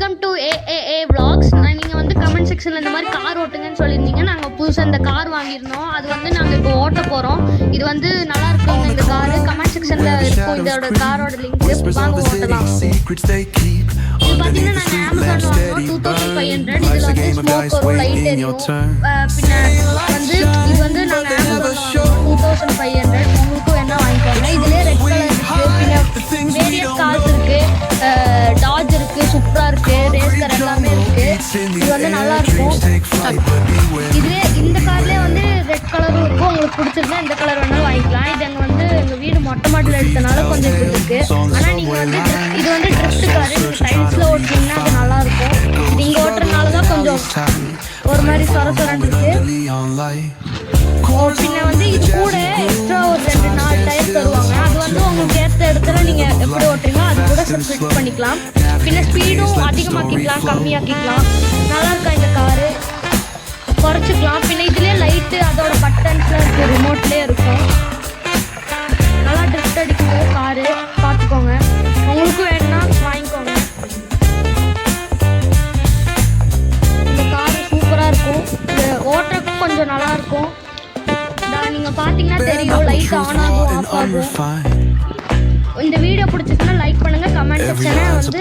Welcome to AAA vlogs. நீங்கள் வந்து comment செக்ஷனில் இந்த மாதிரி கார் ஓட்டுங்கன்னு சொல்லியிருந்தீங்க. நாங்கள் புதுசாக இந்த கார் வாங்கியிருந்தோம். அது வந்து நாங்கள் இப்போ ஓட்ட போகிறோம். இது வந்து நல்லா இருக்குங்க இந்த காரு. கமெண்ட் செக்ஷனில் இருக்கும் இதோட காரோட லிங்க். வாங்க ஓட்டலாம். இது பார்த்தீங்கன்னா நாங்கள் அமேசான் வாங்கினோம் 2500. இதில் வந்து ஸ்மோக் வரும், லைட் எரியும். பின்ன வந்து இது வந்து நாங்கள் அமேசான் வாங்கினோம் 2500. உங்களுக்கும் வேணா வாங்கிக்கோங்க. இதுலேயே ரெட் கலர் இருக்குது, பின்ன வேரியஸ் கார்ஸ் இருக்குது, டாஜ் இருக்குது, சுப்ரா இருக்குது, ரேஸ்கர் எல்லாமே இருக்குது. இது வந்து நல்லாயிருக்கும். இதுலேயே இந்த கார்லேயே வந்து ரெட் கலரும் இருக்கும். உங்களுக்கு பிடிச்சிருந்தா இந்த கலர் வேணாலும் வாங்கிக்கலாம். இது அங்கே வந்து எங்கள் வீடு மொட்டை மாட்டில் எடுத்தனால கொஞ்சம் பிடிச்சிருக்கு. ஆனால் நீங்கள் வந்து இது வந்து ட்ரிஃப்ட் காரு. நீங்கள் டைல்ஸில் ஓட்டினீங்கன்னா அது நல்லாயிருக்கும். நீங்கள் ஓட்டுறதுனால தான் கொஞ்சம் ஒரு மாதிரி சொரன்னு இருக்குது. பின்ன வந்து இது கூட எக்ஸ்ட்ரா ஒரு 2-4 டயர் தருவாங்க. அது வந்து உங்களுக்கு ஏற்ற இடத்துல நீங்கள் எப்படி ஓட்டுறீங்களோ அது கூட ஃபிட் பண்ணிக்கலாம். பின்ன ஸ்பீடும் அதிகமாக்கிக்கலாம், கம்மியாக்கிக்கலாம். நல்லா இருக்கா இந்த காரு, குறைச்சிக்கலாம். பின்ன இதுலேயே லைட்டு அதோட பட்டன்ஸ்லாம் இருக்குது, ரிமோட்லேயே இருக்கும். நல்லா ட்ரிஃப்ட் அடிக்குது காரு, பார்த்துக்கோங்க. உங்களுக்கு வேணும்னா வாங்கிக்கோங்க. இந்த காரு சூப்பராக இருக்கும். இந்த ஓட்டுறதுக்கும் கொஞ்சம் நல்லாயிருக்கும். நீங்கள் பார்த்தீங்கன்னா தெரியும், லைட் ஆன் ஆகும், ஆஃப் ஆகும். இந்த வீடியோ பிடிச்சிச்சுன்னா லைக் பண்ணுங்கள், கமெண்ட் செக்ஷனை வந்து